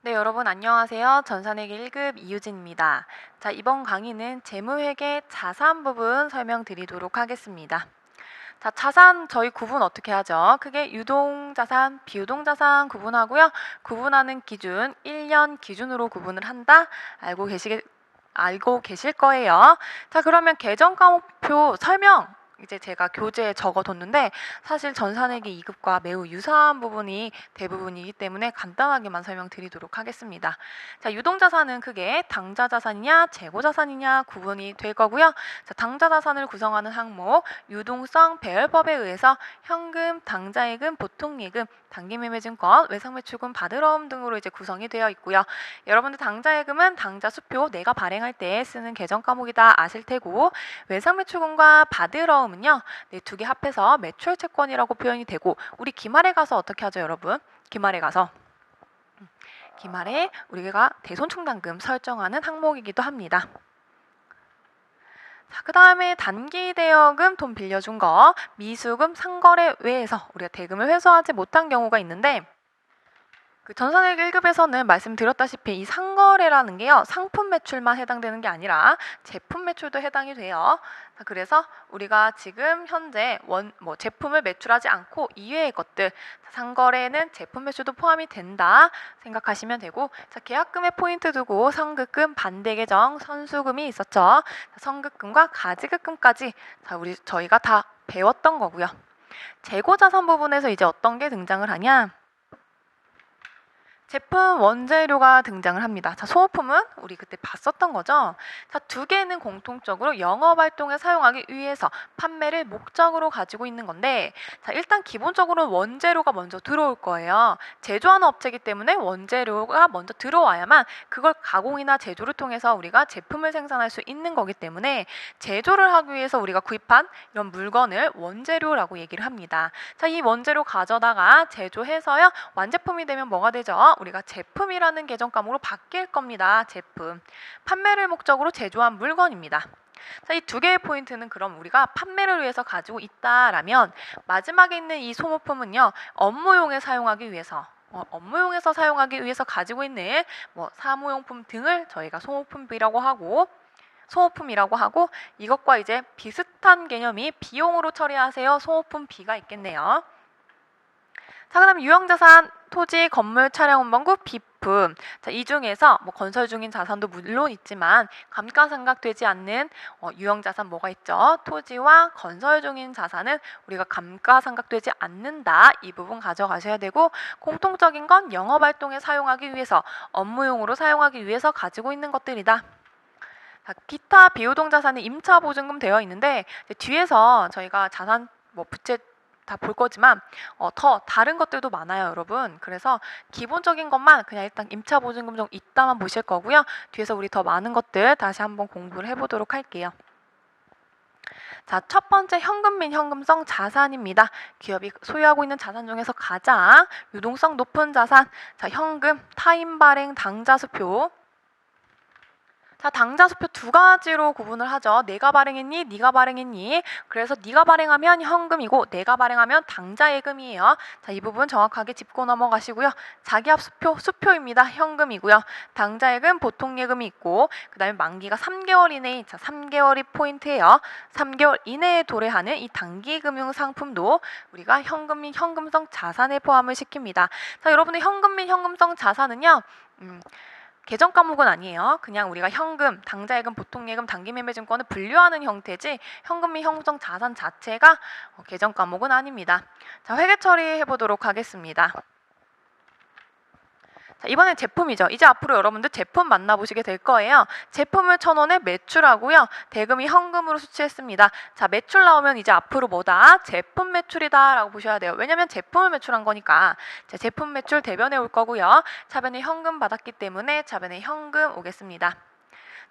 네, 여러분 안녕하세요. 전산회계 1급 이유진입니다. 자, 이번 강의는 재무회계 자산 부분 설명드리도록 하겠습니다. 자, 자산 저희 구분 어떻게 하죠? 크게 유동자산, 비유동자산 구분하고요. 구분하는 기준 1년 기준으로 구분을 한다. 알고 계실 거예요. 자, 그러면 계정 과목표 설명 이제 제가 교재에 적어뒀는데 사실 전산회계 2급과 매우 유사한 부분이 대부분이기 때문에 간단하게만 설명드리도록 하겠습니다. 자, 유동자산은 크게 당좌자산이냐 재고자산이냐 구분이 될 거고요. 자, 당좌자산을 구성하는 항목 유동성 배열법에 의해서 현금, 당좌예금, 보통예금, 단기매매증권, 외상매출금, 바드러움 등으로 이제 구성이 되어 있고요. 여러분들 당좌예금은 당좌수표 내가 발행할 때 쓰는 계정 과목이다 아실 테고 외상매출금과 바드러움은요, 네, 두 개 합해서 매출채권이라고 표현이 되고 우리 기말에 가서 어떻게 하죠, 여러분? 기말에 우리가 대손충당금 설정하는 항목이기도 합니다. 자, 그 다음에 단기 대여금 돈 빌려준 거 미수금 상거래 외에서 우리가 대금을 회수하지 못한 경우가 있는데 그 전산회계 1급에서는 말씀드렸다시피 이 상거래라는 게요, 상품 매출만 해당되는 게 아니라 제품 매출도 해당이 돼요. 그래서 우리가 지금 현재 제품을 매출하지 않고 이외의 것들, 상거래는 제품 매출도 포함이 된다 생각하시면 되고, 자, 계약금에 포인트 두고 선급금, 반대계정, 선수금이 있었죠. 선급금과 가지급금까지 저희가 다 배웠던 거고요. 재고자산 부분에서 이제 어떤 게 등장을 하냐? 제품 원재료가 등장을 합니다. 자, 소모품은 우리 그때 봤었던 거죠. 자, 두 개는 공통적으로 영업활동에 사용하기 위해서 판매를 목적으로 가지고 있는 건데, 자, 일단 기본적으로 원재료가 먼저 들어올 거예요. 제조하는 업체이기 때문에 원재료가 먼저 들어와야만 그걸 가공이나 제조를 통해서 우리가 제품을 생산할 수 있는 거기 때문에 제조를 하기 위해서 우리가 구입한 이런 물건을 원재료라고 얘기를 합니다. 자, 이 원재료 가져다가 제조해서요, 완제품이 되면 뭐가 되죠? 우리가 제품이라는 계정 과목으로 바뀔 겁니다. 제품. 판매를 목적으로 제조한 물건입니다. 자, 이 두 개의 포인트는 그럼 우리가 판매를 위해서 가지고 있다라면 마지막에 있는 이 소모품은요, 업무용에 사용하기 위해서 업무용에서 사용하기 위해서 가지고 있는 사무용품 등을 저희가 소모품이라고 하고 이것과 이제 비슷한 개념이 비용으로 처리하세요. 소모품 B가 있겠네요. 자, 그다음 유형자산, 토지, 건물, 차량, 운반구, 비품. 자, 이 중에서 건설 중인 자산도 물론 있지만 감가상각되지 않는 유형자산 뭐가 있죠? 토지와 건설 중인 자산은 우리가 감가상각되지 않는다. 이 부분 가져가셔야 되고, 공통적인 건 영업활동에 사용하기 위해서, 업무용으로 사용하기 위해서 가지고 있는 것들이다. 자, 기타 비유동자산은 임차보증금 되어 있는데 뒤에서 저희가 자산 부채 다 볼 거지만 더 다른 것들도 많아요, 여러분. 그래서 기본적인 것만 그냥 일단 임차보증금 좀 이따만 보실 거고요. 뒤에서 우리 더 많은 것들 다시 한번 공부를 해보도록 할게요. 자, 첫 번째 현금 및 현금성 자산입니다. 기업이 소유하고 있는 자산 중에서 가장 유동성 높은 자산. 자, 현금, 타인 발행, 당좌 수표. 자, 당좌수표 두 가지로 구분을 하죠. 내가 발행했니? 네가 발행했니? 그래서 네가 발행하면 현금이고 내가 발행하면 당좌예금이에요. 자, 이 부분 정확하게 짚고 넘어가시고요. 자기합수표, 수표입니다. 현금이고요. 당좌예금, 보통예금이 있고 그 다음에 만기가 3개월 이내인, 자, 3개월이 포인트예요. 3개월 이내에 도래하는 이 단기금융상품도 우리가 현금 및 현금성 자산에 포함을 시킵니다. 자, 여러분의 현금 및 현금성 자산은요, 계정 과목은 아니에요. 그냥 우리가 현금, 당좌예금, 보통예금, 단기매매증권을 분류하는 형태지 현금 및 현금성 자산 자체가 계정 과목은 아닙니다. 자, 회계 처리해 보도록 하겠습니다. 자, 이번엔 제품이죠. 이제 앞으로 여러분들 제품 만나보시게 될 거예요. 제품을 1,000원에 매출하고요. 대금이 현금으로 수취했습니다. 자, 매출 나오면 이제 앞으로 뭐다? 제품 매출이다 라고 보셔야 돼요. 왜냐면 제품을 매출한 거니까. 자, 제품 매출 대변에 올 거고요. 차변에 현금 받았기 때문에 차변에 현금 오겠습니다.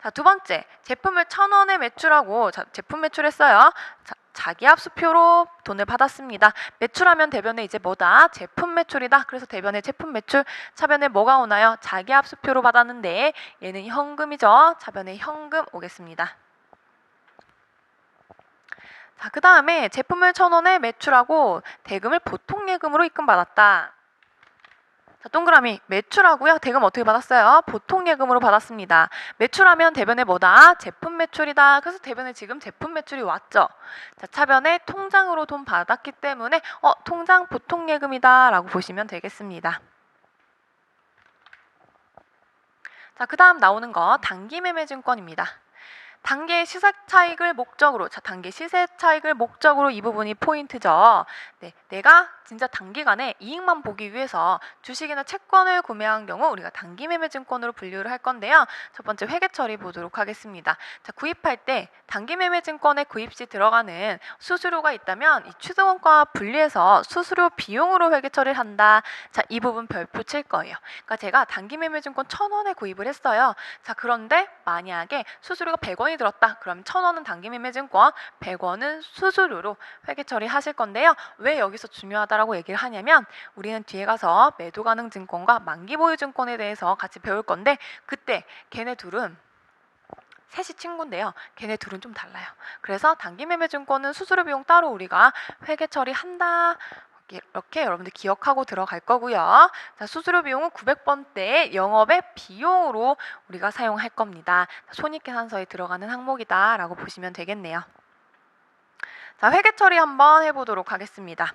자, 두 번째, 제품을 1,000원에 매출하고, 자, 제품 매출했어요. 자, 자기합수표로 돈을 받았습니다. 매출하면 대변에 이제 뭐다? 제품 매출이다. 그래서 대변에 제품 매출, 차변에 뭐가 오나요? 자기합수표로 받았는데 얘는 현금이죠. 차변에 현금 오겠습니다. 자, 그 다음에 제품을 1,000원에 매출하고 대금을 보통예금으로 입금받았다. 자, 동그라미 매출하고요. 대금 어떻게 받았어요? 보통 예금으로 받았습니다. 매출하면 대변에 뭐다? 제품 매출이다. 그래서 대변에 지금 제품 매출이 왔죠. 자, 차변에 통장으로 돈 받았기 때문에 통장 보통 예금이다 라고 보시면 되겠습니다. 자, 그 다음 나오는 거 단기 매매 증권입니다. 단기 시세 차익을 목적으로, 단기 시세 차익을 목적으로 이 부분이 포인트죠. 네, 내가 진짜 단기간에 이익만 보기 위해서 주식이나 채권을 구매한 경우 우리가 단기 매매 증권으로 분류를 할 건데요. 첫 번째 회계 처리 보도록 하겠습니다. 자, 구입할 때 단기 매매 증권에 구입 시 들어가는 수수료가 있다면 이 취득원가와 분리해서 수수료 비용으로 회계 처리를 한다. 자, 이 부분 별표 칠 거예요. 그러니까 제가 단기 매매 증권 1,000원에 구입을 했어요. 자, 그런데 만약에 수수료가 100원이 들었다. 그럼 1,000원은 단기 매매 증권, 100원은 수수료로 회계 처리하실 건데요. 왜 여기서 중요하다라고 얘기를 하냐면 우리는 뒤에 가서 매도 가능 증권과 만기 보유 증권에 대해서 같이 배울 건데 그때 걔네 둘은 셋이 친구인데요. 걔네 둘은 좀 달라요. 그래서 단기 매매 증권은 수수료 비용 따로 우리가 회계 처리한다. 이렇게 여러분들 기억하고 들어갈 거고요. 자, 수수료 비용은 900번대 영업의 비용으로 우리가 사용할 겁니다. 손익계산서에 들어가는 항목이다 라고 보시면 되겠네요. 자, 회계 처리 한번 해보도록 하겠습니다.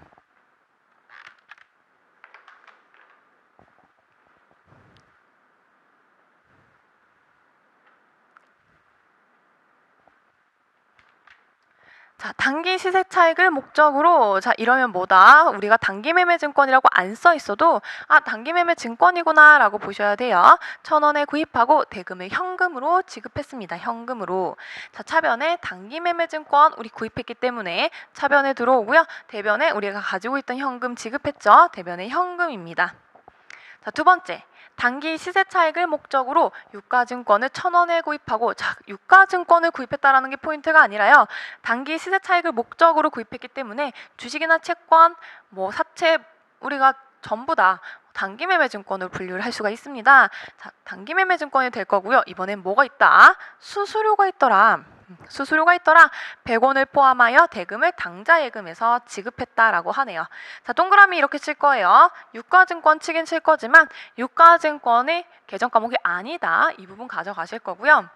자, 단기 시세 차익을 목적으로, 자, 이러면 뭐다? 우리가 단기 매매 증권이라고 안 써 있어도 단기 매매 증권이구나 라고 보셔야 돼요. 1,000원에 구입하고 대금을 현금으로 지급했습니다. 현금으로. 자, 차변에 단기 매매 증권 우리 구입했기 때문에 차변에 들어오고요. 대변에 우리가 가지고 있던 현금 지급했죠. 대변에 현금입니다. 자, 두 번째. 단기 시세 차익을 목적으로 유가증권을 1,000원에 구입하고, 자, 유가증권을 구입했다라는 게 포인트가 아니라요. 단기 시세 차익을 목적으로 구입했기 때문에 주식이나 채권, 사채 우리가 전부 다 단기 매매 증권으로 분류를 할 수가 있습니다. 자, 단기 매매 증권이 될 거고요. 이번엔 뭐가 있다? 수수료가 있더라. 100원을 포함하여 대금을 당좌 예금에서 지급했다라고 하네요. 자, 동그라미 이렇게 칠 거예요. 유가증권 치긴 칠 거지만 유가증권의 계정 과목이 아니다. 이 부분 가져가실 거고요.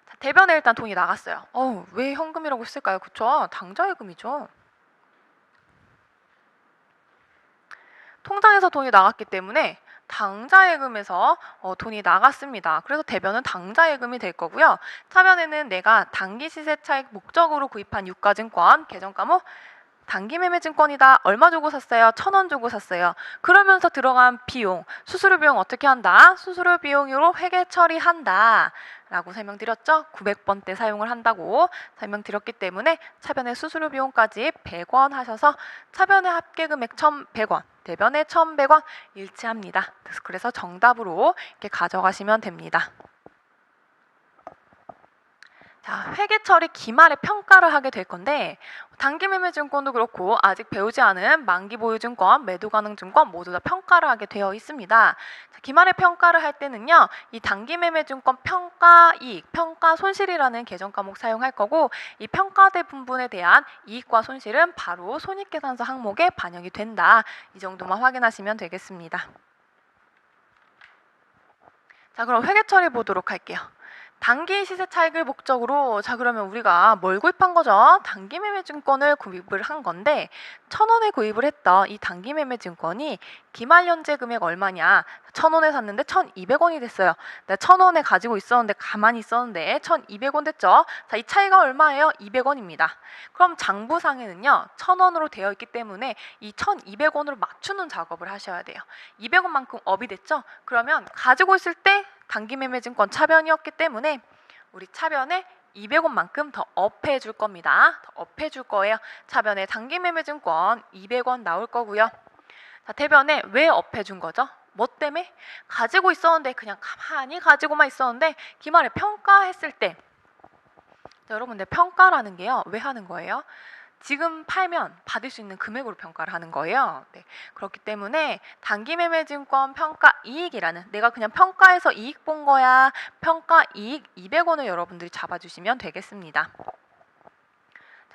자, 대변에 일단 돈이 나갔어요. 왜 현금이라고 쓸까요? 그쵸? 당좌 예금이죠. 통장에서 돈이 나갔기 때문에 당좌예금에서 돈이 나갔습니다. 그래서 대변은 당좌예금이 될 거고요. 차변에는 내가 단기 시세 차익 목적으로 구입한 유가증권 계정 과목 단기 매매 증권이다. 얼마 주고 샀어요? 1,000원 주고 샀어요. 그러면서 들어간 비용, 수수료 비용 어떻게 한다? 수수료 비용으로 회계 처리한다. 라고 설명드렸죠? 900번대 사용을 한다고 설명드렸기 때문에 차변의 수수료 비용까지 100원 하셔서 차변의 합계금액 1,100원, 대변의 1,100원 일치합니다. 그래서 정답으로 이렇게 가져가시면 됩니다. 자, 회계 처리 기말에 평가를 하게 될 건데 단기 매매 증권도 그렇고 아직 배우지 않은 만기 보유 증권, 매도 가능 증권 모두 다 평가를 하게 되어 있습니다. 자, 기말에 평가를 할 때는요. 이 단기 매매 증권 평가 이익, 평가 손실이라는 계정 과목 사용할 거고 이 평가대 분분에 대한 이익과 손실은 바로 손익계산서 항목에 반영이 된다. 이 정도만 확인하시면 되겠습니다. 자, 그럼 회계 처리 보도록 할게요. 단기 시세 차익을 목적으로, 자, 그러면 우리가 뭘 구입한 거죠? 단기 매매 증권을 구입을 한 건데 1,000원에 구입을 했던 이 단기 매매 증권이 기말 현재 금액 얼마냐? 1,000원에 샀는데 1,200원이 됐어요. 내가 1,000원에 가지고 있었는데 가만히 있었는데 1,200원 됐죠? 자, 이 차이가 얼마예요? 200원입니다. 그럼 장부상에는요 1,000원으로 되어 있기 때문에 이 1,200원으로 맞추는 작업을 하셔야 돼요. 200원만큼 업이 됐죠? 그러면 가지고 있을 때 단기 매매 증권 차변이었기 때문에 우리 차변에 200원만큼 더 업해 줄 겁니다. 더 업해 줄 거예요. 차변에 단기 매매 증권 200원 나올 거고요. 자, 대변에 왜 업해 준 거죠? 뭐 때문에? 가지고 있었는데 그냥 가만히 가지고만 있었는데 기말에 평가했을 때 여러분들 평가라는 게요. 왜 하는 거예요? 지금 팔면 받을 수 있는 금액으로 평가를 하는 거예요. 네, 그렇기 때문에 단기 매매 증권 평가 이익이라는 내가 그냥 평가해서 이익 본 거야. 평가 이익 200원을 여러분들이 잡아주시면 되겠습니다.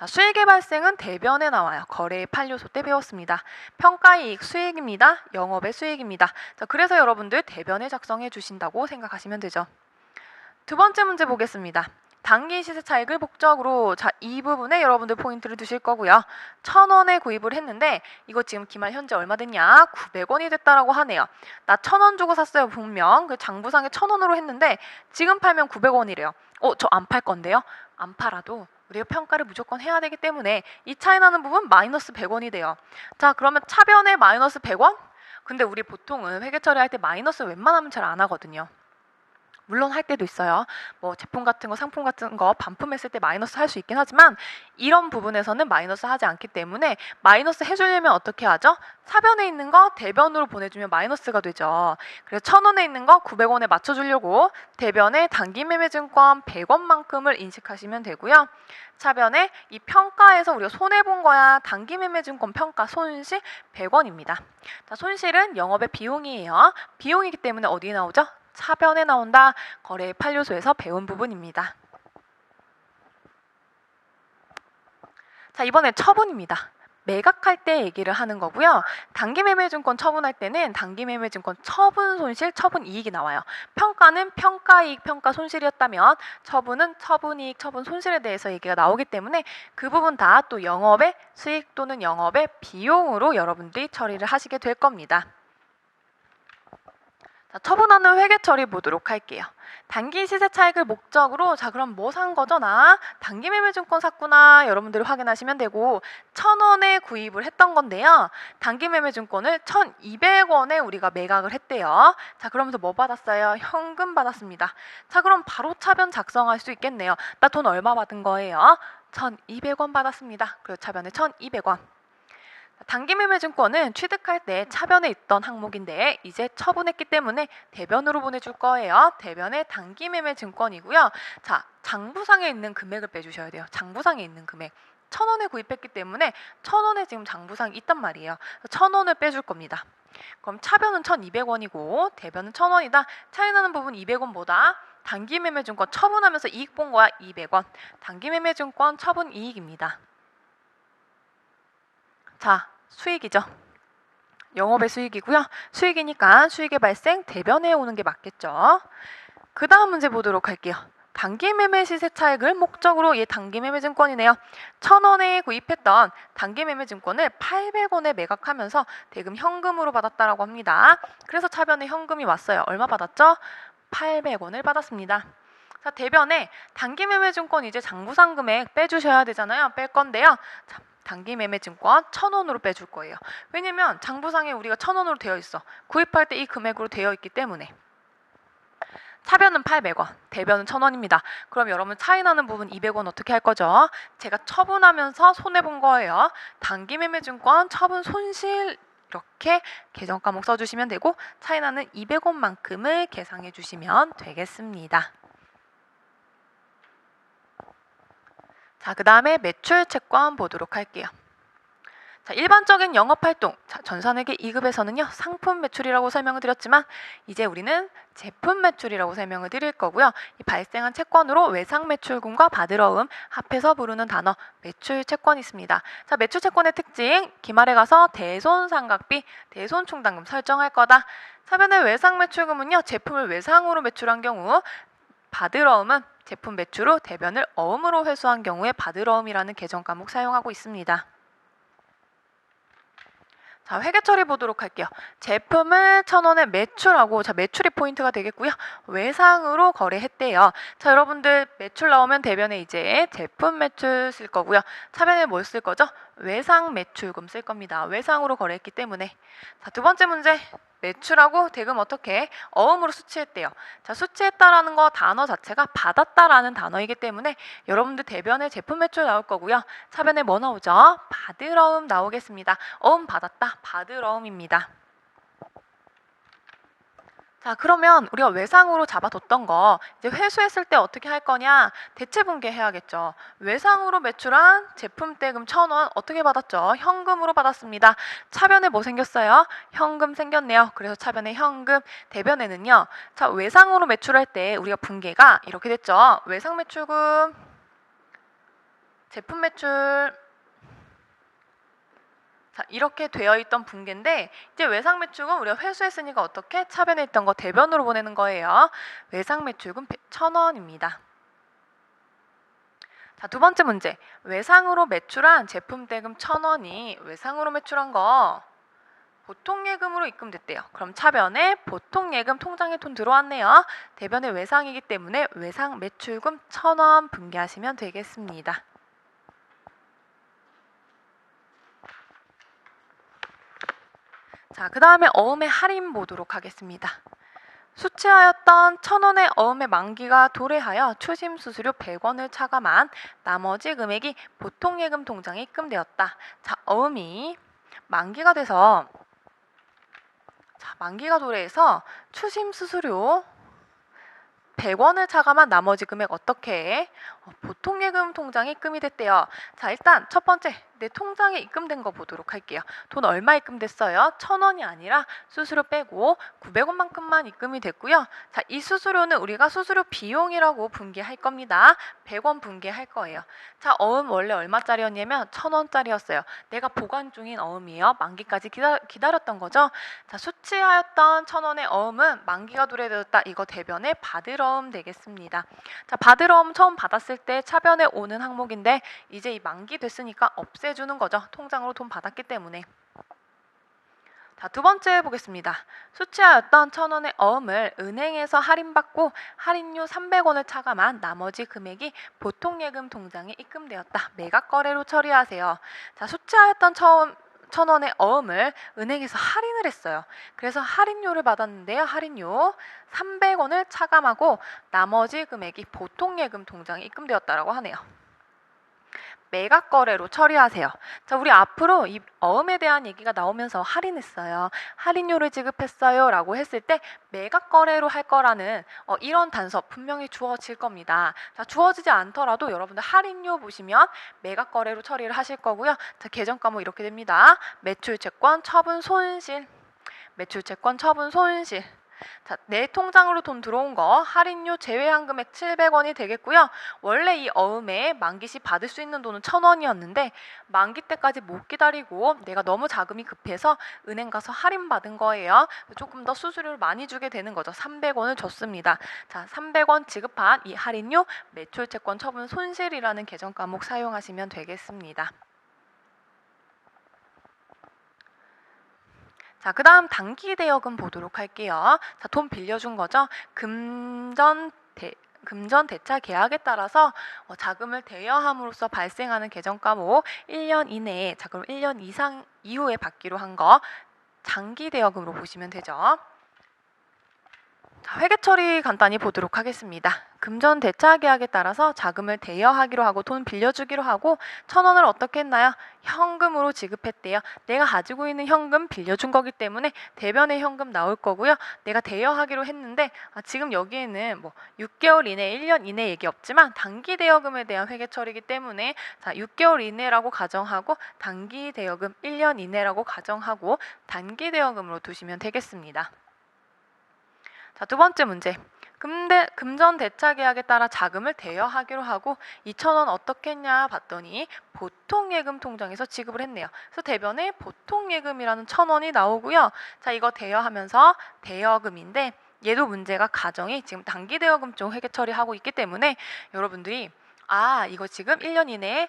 자, 수익의 발생은 대변에 나와요. 거래의 8요소 때 배웠습니다. 평가이익 수익입니다. 영업의 수익입니다. 자, 그래서 여러분들 대변에 작성해 주신다고 생각하시면 되죠. 두 번째 문제 보겠습니다. 단기 시세 차익을 목적으로, 자, 이 부분에 여러분들 포인트를 두실 거고요. 1,000원에 구입을 했는데 이거 지금 기말 현재 얼마 됐냐? 900원이 됐다라고 하네요. 나 1,000원 주고 샀어요. 분명 그 장부상에 1,000원으로 했는데 지금 팔면 900원이래요. 저 안 팔 건데요. 안 팔아도 우리가 평가를 무조건 해야 되기 때문에 이 차이 나는 부분 마이너스 100원이 돼요. 자, 그러면 차변에 마이너스 100원? 근데 우리 보통은 회계 처리할 때 마이너스 웬만하면 잘 안 하거든요. 물론 할 때도 있어요. 뭐 제품 같은 거, 상품 같은 거 반품했을 때 마이너스 할 수 있긴 하지만 이런 부분에서는 마이너스 하지 않기 때문에 마이너스 해주려면 어떻게 하죠? 차변에 있는 거 대변으로 보내주면 마이너스가 되죠. 그래서 1,000원에 있는 거 900원에 맞춰주려고 대변에 단기매매증권 100원만큼을 인식하시면 되고요. 차변에 이 평가에서 우리가 손해본 거야. 단기매매증권 평가 손실 100원입니다. 자, 손실은 영업의 비용이에요. 비용이기 때문에 어디에 나오죠? 차변에 나온다. 거래의 8요소에서 배운 부분입니다. 자, 이번에 처분입니다. 매각할 때 얘기를 하는 거고요. 단기매매증권 처분할 때는 단기매매증권 처분 손실, 처분 이익이 나와요. 평가는 평가이익, 평가손실이었다면 처분은 처분이익, 처분 손실에 대해서 얘기가 나오기 때문에 그 부분 다 또 영업의 수익 또는 영업의 비용으로 여러분들이 처리를 하시게 될 겁니다. 자, 처분하는 회계 처리 보도록 할게요. 단기 시세 차익을 목적으로, 자, 그럼 뭐 산 거죠? 나 단기 매매증권 샀구나. 여러분들이 확인하시면 되고 1,000원에 구입을 했던 건데요. 단기 매매증권을 1,200원에 우리가 매각을 했대요. 자, 그러면서 뭐 받았어요? 현금 받았습니다. 자, 그럼 바로 차변 작성할 수 있겠네요. 나 돈 얼마 받은 거예요? 1,200원 받았습니다. 그리고 차변에 1,200원. 단기매매증권은 취득할 때 차변에 있던 항목인데 이제 처분했기 때문에 대변으로 보내줄 거예요. 대변의 단기매매증권이고요. 자, 장부상에 있는 금액을 빼주셔야 돼요. 장부상에 있는 금액. 1,000원에 구입했기 때문에 1,000원에 지금 장부상이 있단 말이에요. 1,000원을 빼줄 겁니다. 그럼 차변은 1,200원이고 대변은 1,000원이다. 차이 나는 부분 200원보다 단기매매증권 처분하면서 이익 본 거야. 200원. 단기매매증권 처분 이익입니다. 자, 수익이죠. 영업의 수익이고요. 수익이니까 수익의 발생 대변에 오는 게 맞겠죠. 그 다음 문제 보도록 할게요. 단기매매 시세 차익을 목적으로, 얘 단기매매증권이네요. 1,000원에 구입했던 단기매매증권을 800원에 매각하면서 대금 현금으로 받았다라고 합니다. 그래서 차변에 현금이 왔어요. 얼마 받았죠? 800원을 받았습니다. 자, 대변에 단기매매증권 이제 장부상 금액 빼주셔야 되잖아요. 뺄 건데요. 자, 단기매매증권 1,000원으로 빼줄 거예요. 왜냐면 장부상에 우리가 1,000원으로 되어 있어. 구입할 때 이 금액으로 되어 있기 때문에. 차변은 800원, 대변은 1,000원입니다. 그럼 여러분 차이 나는 부분 200원 어떻게 할 거죠? 제가 처분하면서 손해본 거예요. 단기매매증권 처분 손실 이렇게 계정 과목 써주시면 되고 차이 나는 200원만큼을 계상해 주시면 되겠습니다. 자, 그 다음에 매출 채권 보도록 할게요. 자, 일반적인 영업활동, 전산회계 2급에서는요 상품 매출이라고 설명을 드렸지만 이제 우리는 제품 매출이라고 설명을 드릴 거고요. 이 발생한 채권으로 외상 매출금과 받으러움 합해서 부르는 단어 매출 채권이 있습니다. 자, 매출 채권의 특징, 기말에 가서 대손상각비, 대손충당금 설정할 거다. 차변의 외상 매출금은요 제품을 외상으로 매출한 경우, 받으러움은 제품 매출 후 대변을 어음으로 회수한 경우에 받으러움이라는 계정 과목 사용하고 있습니다. 자, 회계 처리 보도록 할게요. 제품을 1,000원에 매출하고, 자, 매출이 포인트가 되겠고요. 외상으로 거래했대요. 자, 여러분들 매출 나오면 대변에 이제 제품 매출 쓸 거고요. 차변에 뭘 쓸 거죠? 외상 매출금 쓸 겁니다. 외상으로 거래했기 때문에. 자, 두 번째 문제. 매출하고 대금 어떻게? 어음으로 수치했대요. 자, 수치했다라는 거 단어 자체가 받았다라는 단어이기 때문에 여러분들 대변에 제품 매출 나올 거고요. 차변에 뭐 나오죠? 받으러움 나오겠습니다. 어음 받았다, 받으러움입니다. 자, 그러면 우리가 외상으로 잡아뒀던 거 이제 회수했을 때 어떻게 할 거냐? 대체 분개해야겠죠. 외상으로 매출한 제품 대금 1,000원 어떻게 받았죠? 현금으로 받았습니다. 차변에 뭐 생겼어요? 현금 생겼네요. 그래서 차변에 현금, 대변에는요. 자, 외상으로 매출할 때 우리가 분개가 이렇게 됐죠. 외상 매출금 제품 매출 자, 이렇게 되어 있던 분계인데 이제 외상 매출금 우리가 회수했으니까 어떻게 차변에 있던 거 대변으로 보내는 거예요. 외상 매출금 1,000원입니다. 자, 두 번째 문제. 외상으로 매출한 제품 대금 1,000원이 외상으로 매출한 거 보통 예금으로 입금됐대요. 그럼 차변에 보통 예금 통장에 돈 들어왔네요. 대변에 외상이기 때문에 외상 매출금 1,000원 분계하시면 되겠습니다. 자, 그 다음에 어음의 할인 보도록 하겠습니다. 수취하였던 1,000원의 어음의 만기가 도래하여 추심 수수료 100원을 차감한 나머지 금액이 보통 예금 통장에 입금되었다. 자, 어음이 만기가 돼서 만기가 도래해서 추심 수수료 100원을 차감한 나머지 금액 어떻게 해? 보통 예금 통장에 입금이 됐대요. 자, 일단 첫 번째 내 통장에 입금된 거 보도록 할게요. 돈 얼마 입금됐어요? 1,000원이 아니라 수수료 빼고 900원만큼만 입금이 됐고요. 자, 이 수수료는 우리가 수수료 비용이라고 분계할 겁니다. 100원 분계할 거예요. 자, 어음 원래 얼마짜리였냐면 1,000원짜리였어요. 내가 보관 중인 어음이에요. 만기까지 기다렸던 거죠. 자, 수취하였던 1,000원의 어음은 만기가 도래되었다. 이거 대변에 받을 어음 되겠습니다. 자, 받을 어음 처음 받았을 때 차변에 오는 항목인데 이제 이 만기 됐으니까 없애주는 거죠. 통장으로 돈 받았기 때문에. 자, 두 번째 보겠습니다. 수취하였던 1,000원의 어음을 은행에서 할인받고 할인료 300원을 차감한 나머지 금액이 보통 예금 통장에 입금되었다. 매각 거래로 처리하세요. 자, 수취하였던 1,000원의 어음을 은행에서 할인을 했어요. 그래서 할인료를 받았는데요. 할인료 300원을 차감하고 나머지 금액이 보통 예금 통장에 입금되었다라고 하네요. 매각 거래로 처리하세요. 자, 우리 앞으로 이 어음에 대한 얘기가 나오면서 할인했어요. 할인료를 지급했어요 라고 했을 때 매각 거래로 할 거라는 이런 단서 분명히 주어질 겁니다. 자, 주어지지 않더라도 여러분들 할인료 보시면 매각 거래로 처리를 하실 거고요. 자, 계정 과목 이렇게 됩니다. 매출 채권 처분 손실. 매출 채권 처분 손실. 자, 내 통장으로 돈 들어온 거 할인료 제외한 금액 700원이 되겠고요. 원래 이 어음에 만기 시 받을 수 있는 돈은 1,000원이었는데 만기 때까지 못 기다리고 내가 너무 자금이 급해서 은행 가서 할인 받은 거예요. 조금 더 수수료를 많이 주게 되는 거죠. 300원을 줬습니다. 자, 300원 지급한 이 할인료 매출 채권 처분 손실이라는 계정 과목 사용하시면 되겠습니다. 자, 그 다음 단기 대여금 보도록 할게요. 자, 돈 빌려준 거죠. 금전 대차 계약에 따라서 자금을 대여함으로써 발생하는 계정 과목 1년 이내에 자금 1년 이상 이후에 받기로 한 거 장기 대여금으로 보시면 되죠. 자, 회계 처리 간단히 보도록 하겠습니다. 금전 대차 계약에 따라서 자금을 대여하기로 하고 돈 빌려주기로 하고 1,000원을 어떻게 했나요? 현금으로 지급했대요. 내가 가지고 있는 현금 빌려준 거기 때문에 대변에 현금 나올 거고요. 내가 대여하기로 했는데 지금 여기에는 뭐 6개월 이내, 1년 이내 얘기 없지만 단기 대여금에 대한 회계 처리이기 때문에 자, 6개월 이내라고 가정하고 단기 대여금 1년 이내라고 가정하고 단기 대여금으로 두시면 되겠습니다. 자, 두 번째 문제. 금전 대차 계약에 따라 자금을 대여하기로 하고 2,000원 어떻게 했냐 봤더니 보통 예금 통장에서 지급을 했네요. 그래서 대변에 보통 예금이라는 1,000원이 나오고요. 자, 이거 대여하면서 대여금인데 얘도 문제가 가정이 지금 단기 대여금 쪽 회계 처리하고 있기 때문에 여러분들이 이거 지금 1년 이내에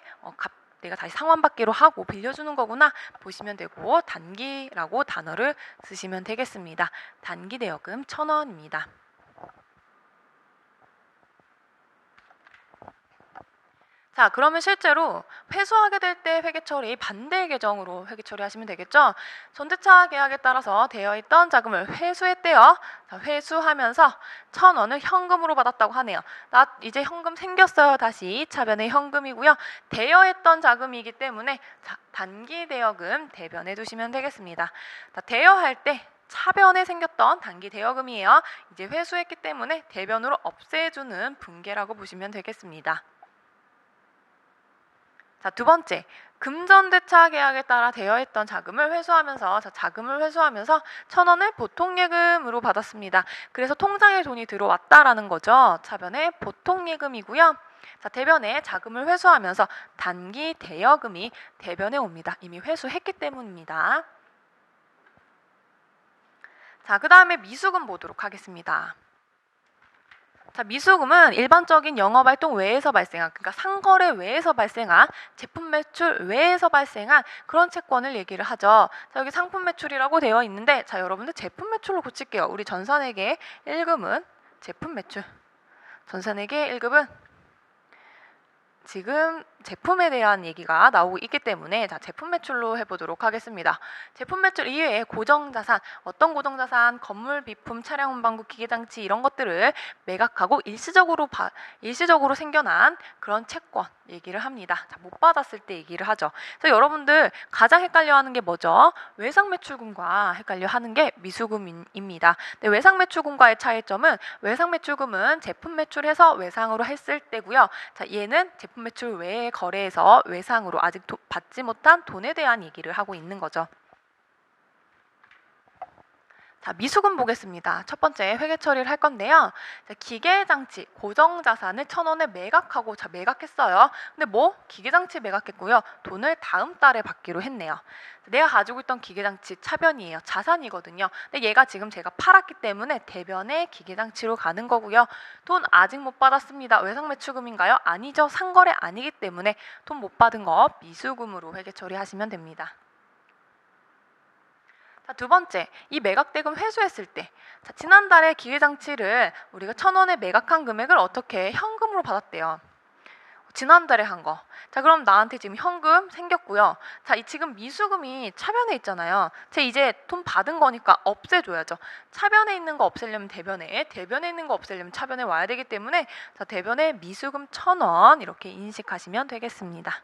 내가 다시 상환받기로 하고 빌려주는 거구나 보시면 되고 단기라고 단어를 쓰시면 되겠습니다. 단기 대여금 1,000원입니다. 자, 그러면 실제로 회수하게 될 때 회계처리 반대 계정으로 회계처리하시면 되겠죠. 전대차 계약에 따라서 되어있던 자금을 회수했대요. 자, 회수하면서 1,000원을 현금으로 받았다고 하네요. 나 이제 현금 생겼어요. 다시 차변에 현금이고요. 대여했던 자금이기 때문에 자, 단기 대여금 대변해 두시면 되겠습니다. 자, 대여할 때 차변에 생겼던 단기 대여금이에요. 이제 회수했기 때문에 대변으로 없애주는 분계라고 보시면 되겠습니다. 자, 두 번째, 금전대차 계약에 따라 대여했던 자금을 회수하면서 1,000원을 보통 예금으로 받았습니다. 그래서 통장에 돈이 들어왔다라는 거죠. 차변에 보통 예금이고요. 자, 대변에 자금을 회수하면서 단기 대여금이 대변에 옵니다. 이미 회수했기 때문입니다. 자, 그 다음에 미수금 보도록 하겠습니다. 자, 미수금은 일반적인 영업활동 외에서 발생한, 그러니까 상거래 외에서 발생한, 제품 매출 외에서 발생한 그런 채권을 얘기를 하죠. 자, 여기 상품 매출이라고 되어 있는데, 자, 여러분들 제품 매출로 고칠게요. 우리 전산회계 1금은 제품 매출, 전산회계 1급은 지금 제품에 대한 얘기가 나오고 있기 때문에 자, 제품 매출로 해보도록 하겠습니다. 제품 매출 이외에 고정자산, 어떤 고정자산, 건물, 비품, 차량, 운반구, 기계장치 이런 것들을 매각하고 일시적으로 생겨난 그런 채권 얘기를 합니다. 자, 못 받았을 때 얘기를 하죠. 그래서 여러분들 가장 헷갈려하는 게 뭐죠? 외상 매출금과 헷갈려하는 게 미수금입니다. 근데 외상 매출금과의 차이점은 외상 매출금은 제품 매출해서 외상으로 했을 때고요. 자, 얘는 제품 매출 외의 거래에서 외상으로 아직 받지 못한 돈에 대한 얘기를 하고 있는 거죠. 자, 미수금 보겠습니다. 첫 번째 회계 처리를 할 건데요. 자, 기계장치 고정자산을 1,000원에 매각하고 자, 매각했어요. 근데 뭐 기계장치 매각했고요. 돈을 다음 달에 받기로 했네요. 내가 가지고 있던 기계장치 차변이에요. 자산이거든요. 근데 얘가 지금 제가 팔았기 때문에 대변에 기계장치로 가는 거고요. 돈 아직 못 받았습니다. 외상매출금인가요? 아니죠. 상거래 아니기 때문에 돈 못 받은 거 미수금으로 회계 처리하시면 됩니다. 자, 두 번째, 이 매각대금 회수했을 때, 자, 지난달에 기계장치를 우리가 1,000원에 매각한 금액을 어떻게 현금으로 받았대요. 지난달에 한 거. 자, 그럼 나한테 지금 현금 생겼고요. 자, 이 지금 미수금이 차변에 있잖아요. 제 이제 돈 받은 거니까 없애줘야죠. 차변에 있는 거 없애려면 대변에, 대변에 있는 거 없애려면 차변에 와야 되기 때문에 자, 대변에 미수금 1,000원 이렇게 인식하시면 되겠습니다.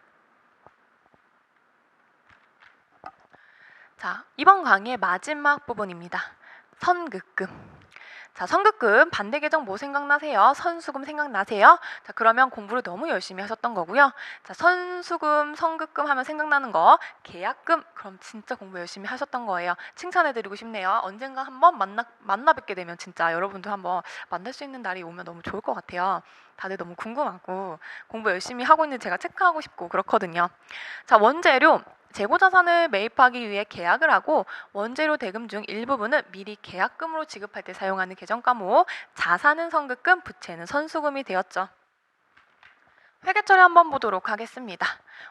자, 이번 강의의 마지막 부분입니다. 선급금. 자, 선급금 반대 계정 뭐 생각나세요? 선수금 생각나세요? 자, 그러면 공부를 너무 열심히 하셨던 거고요. 자, 선수금, 선급금 하면 생각나는 거 계약금, 그럼 진짜 공부 열심히 하셨던 거예요. 칭찬해드리고 싶네요. 언젠가 한번 만나 뵙게 되면 진짜 여러분들 한번 만날 수 있는 날이 오면 너무 좋을 것 같아요. 다들 너무 궁금하고 공부 열심히 하고 있는 제가 체크하고 싶고 그렇거든요. 자, 원재료 재고자산을 매입하기 위해 계약을 하고 원재료 대금 중 일부분은 미리 계약금으로 지급할 때 사용하는 계정 과목, 자산은 선급금, 부채는 선수금이 되었죠. 회계 처리 한번 보도록 하겠습니다.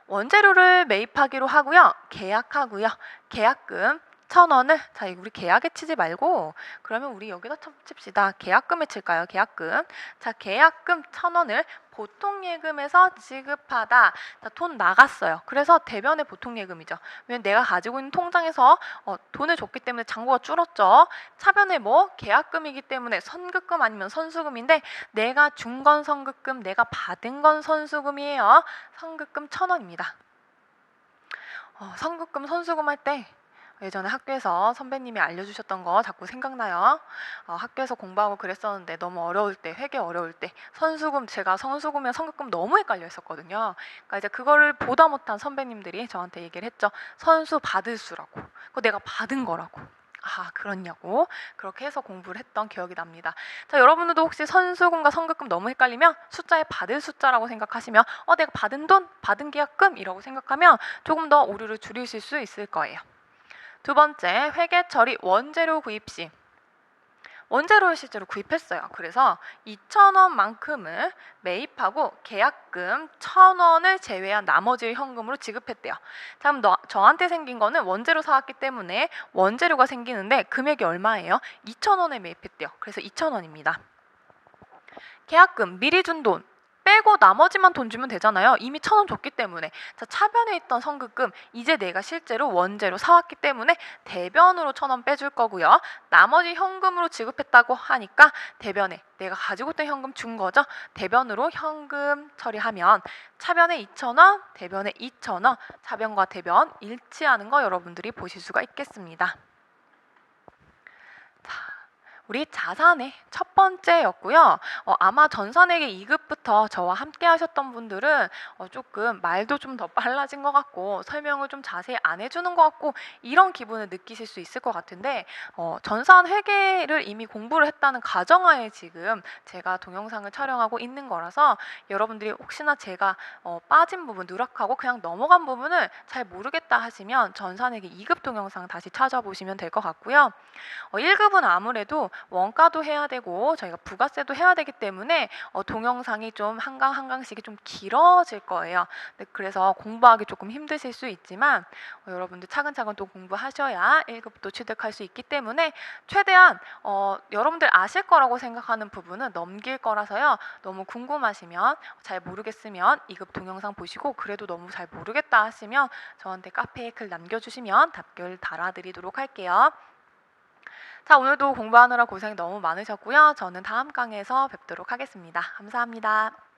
원재료를 매입하기로 하고요. 계약하고요. 계약금 1,000원을 자, 우리 계약에 치지 말고 그러면 우리 여기다 칩시다. 계약금에 칠까요? 계약금. 자, 계약금 1,000원을 보통예금에서 지급하다. 자, 돈 나갔어요. 그래서 대변의 보통예금이죠. 왜냐면 내가 가지고 있는 통장에서 돈을 줬기 때문에 잔고가 줄었죠. 차변에 뭐 계약금이기 때문에 선급금 아니면 선수금인데 내가 준 건 선급금, 내가 받은 건 선수금이에요. 선급금 1,000원입니다. 선급금, 선수금 할 때 예전에 학교에서 선배님이 알려주셨던 거 자꾸 생각나요. 학교에서 공부하고 그랬었는데 너무 어려울 때, 회계 어려울 때 선수금, 제가 선수금이랑 선급금 너무 헷갈려 했었거든요. 그러니까 이제 그거를 보다 못한 선배님들이 저한테 얘기를 했죠. 선수 받을 수라고. 그거 내가 받은 거라고. 아, 그렇냐고. 그렇게 해서 공부를 했던 기억이 납니다. 자, 여러분들도 혹시 선수금과 선급금 너무 헷갈리면 숫자에 받을 숫자라고 생각하시면 내가 받은 돈, 받은 계약금 이라고 생각하면 조금 더 오류를 줄이실 수 있을 거예요. 두 번째, 회계 처리 원재료 구입 시 원재료를 실제로 구입했어요. 그래서 2,000원만큼을 매입하고 계약금 1,000원을 제외한 나머지 현금으로 지급했대요. 자, 그럼 저한테 생긴 거는 원재료 사왔기 때문에 원재료가 생기는데 금액이 얼마예요? 2,000원에 매입했대요. 그래서 2,000원입니다. 계약금, 미리 준 돈 빼고 나머지만 돈 주면 되잖아요. 이미 1,000원 줬기 때문에. 자, 차변에 있던 선급금 이제 내가 실제로 원재료 사왔기 때문에 대변으로 1,000원 빼줄 거고요. 나머지 현금으로 지급했다고 하니까 대변에 내가 가지고 있던 현금 준 거죠. 대변으로 현금 처리하면 차변에 2,000원, 대변에 2,000원, 차변과 대변 일치하는 거 여러분들이 보실 수가 있겠습니다. 우리 자산의 첫 번째였고요. 아마 전산회계 2급부터 처음부터 저와 함께 하셨던 분들은 조금 말도 좀 더 빨라진 것 같고 설명을 좀 자세히 안 해주는 것 같고 이런 기분을 느끼실 수 있을 것 같은데 전산 회계를 이미 공부를 했다는 가정하에 지금 제가 동영상을 촬영하고 있는 거라서 여러분들이 혹시나 제가 빠진 부분, 누락하고 그냥 넘어간 부분을 잘 모르겠다 하시면 전산회계 2급 동영상 다시 찾아보시면 될 것 같고요. 1급은 아무래도 원가도 해야 되고 저희가 부가세도 해야 되기 때문에 동영상이 좀 한 강 한 강씩이 좀 길어질 거예요. 네, 그래서 공부하기 조금 힘드실 수 있지만 여러분들 차근차근 또 공부하셔야 1급도 취득할 수 있기 때문에 최대한 여러분들 아실 거라고 생각하는 부분은 넘길 거라서요. 너무 궁금하시면 잘 모르겠으면 2급 동영상 보시고 그래도 너무 잘 모르겠다 하시면 저한테 카페에 글 남겨주시면 답글 달아드리도록 할게요. 자, 오늘도 공부하느라 고생 너무 많으셨고요. 저는 다음 강의에서 뵙도록 하겠습니다. 감사합니다.